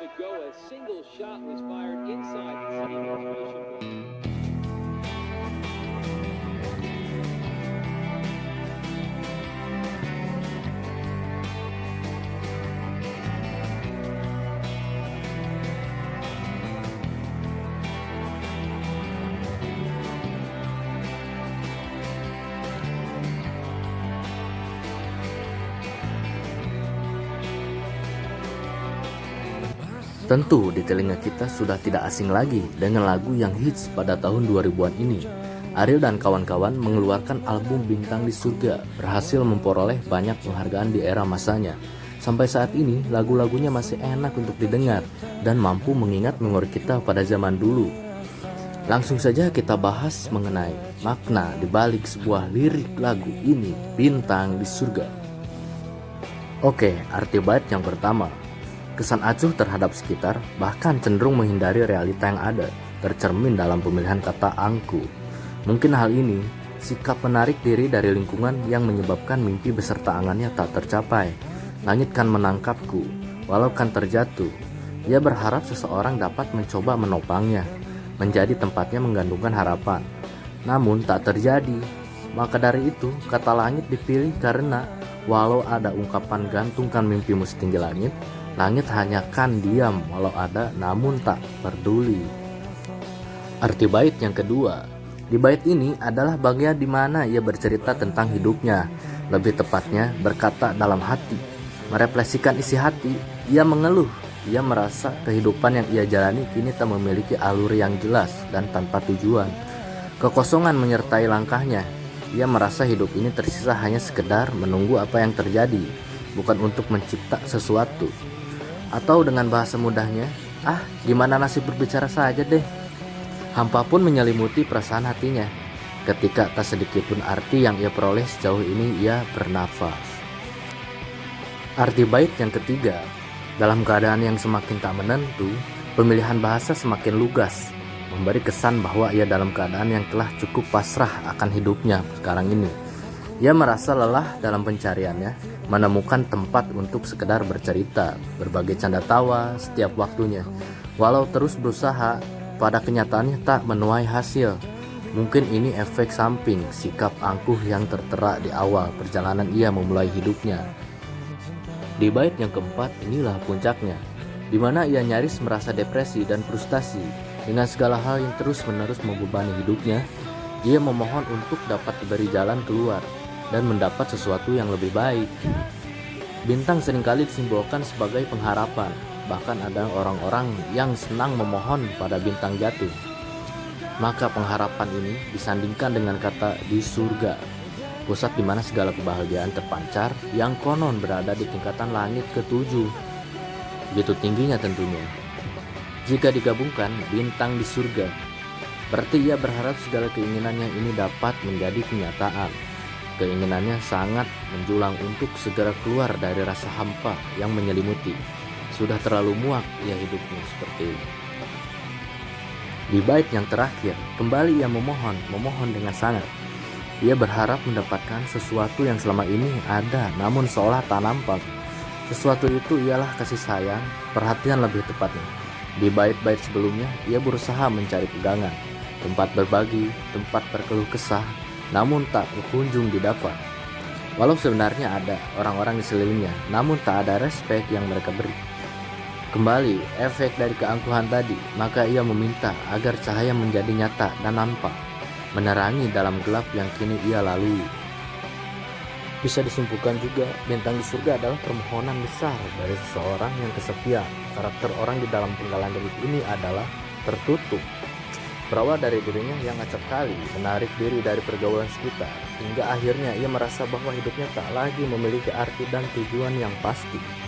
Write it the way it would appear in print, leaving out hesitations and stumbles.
ago, a single shot was fired inside the city administration building. Tentu di telinga kita sudah tidak asing lagi dengan lagu yang hits pada tahun 2000-an ini. Ariel dan kawan-kawan mengeluarkan album Bintang di Surga, berhasil memperoleh banyak penghargaan di era masanya. Sampai saat ini lagu-lagunya masih enak untuk didengar dan mampu mengingat memori kita pada zaman dulu. Langsung saja kita bahas mengenai makna di balik sebuah lirik lagu ini, Bintang di Surga. Oke, arti bait yang pertama. Kesan acuh terhadap sekitar, bahkan cenderung menghindari realita yang ada, tercermin dalam pemilihan kata angku. Mungkin hal ini, sikap menarik diri dari lingkungan yang menyebabkan mimpi beserta angannya tak tercapai. Langit kan menangkapku, walau kan terjatuh. Ia berharap seseorang dapat mencoba menopangnya, menjadi tempatnya menggantungkan harapan. Namun tak terjadi. Maka dari itu, kata langit dipilih karena walau ada ungkapan gantungkan mimpimu setinggi langit, langit hanya kan diam walau ada namun tak peduli. Arti bait yang kedua. Di bait ini adalah bagian di mana ia bercerita tentang hidupnya. Lebih tepatnya berkata dalam hati. Merefleksikan isi hati, ia mengeluh. Ia merasa kehidupan yang ia jalani kini tak memiliki alur yang jelas dan tanpa tujuan. Kekosongan menyertai langkahnya. Ia merasa hidup ini tersisa hanya sekedar menunggu apa yang terjadi, bukan untuk mencipta sesuatu. Atau dengan bahasa mudahnya, gimana nasib berbicara saja deh. Hampa pun menyelimuti perasaan hatinya. Ketika tak sedikit pun arti yang ia peroleh sejauh ini, ia bernafas. Arti bait yang ketiga. Dalam keadaan yang semakin tak menentu, pemilihan bahasa semakin lugas, memberi kesan bahwa ia dalam keadaan yang telah cukup pasrah akan hidupnya sekarang ini. Ia merasa lelah dalam pencariannya, menemukan tempat untuk sekedar bercerita, berbagai canda tawa setiap waktunya. Walau terus berusaha, pada kenyataannya tak menuai hasil. Mungkin ini efek samping sikap angkuh yang tertera di awal perjalanan ia memulai hidupnya. Di bait yang keempat inilah puncaknya, di mana ia nyaris merasa depresi dan frustasi dengan segala hal yang terus-menerus membebani hidupnya. Ia memohon untuk dapat diberi jalan keluar dan mendapat sesuatu yang lebih baik. Bintang seringkali disimbolkan sebagai pengharapan, bahkan ada orang-orang yang senang memohon pada bintang jatuh. Maka pengharapan ini disandingkan dengan kata di surga, pusat di mana segala kebahagiaan terpancar yang konon berada di tingkatan langit ke-7. Begitu tingginya tentunya. Jika digabungkan bintang di surga, berarti ia berharap segala keinginannya ini dapat menjadi kenyataan. Keinginannya sangat menjulang untuk segera keluar dari rasa hampa yang menyelimuti. Sudah terlalu muak ia hidupnya seperti ini. Di bait yang terakhir, kembali ia memohon dengan sangat. Ia berharap mendapatkan sesuatu yang selama ini ada namun seolah tak nampak. Sesuatu itu ialah kasih sayang, perhatian lebih tepatnya. Di bait-bait sebelumnya, ia berusaha mencari pegangan, tempat berbagi, tempat berkeluh kesah, namun tak berkunjung didapat. Walau sebenarnya ada orang-orang di sekelilingnya, namun tak ada respek yang mereka beri. Kembali efek dari keangkuhan tadi, maka ia meminta agar cahaya menjadi nyata dan nampak, menerangi dalam gelap yang kini ia lalui. Bisa disimpulkan juga, bintang di surga adalah permohonan besar dari seseorang yang kesepian. Karakter orang di dalam penggalan delik ini adalah tertutup. Berawal dari dirinya yang acap kali, menarik diri dari pergaulan sekitar, hingga akhirnya ia merasa bahwa hidupnya tak lagi memiliki arti dan tujuan yang pasti.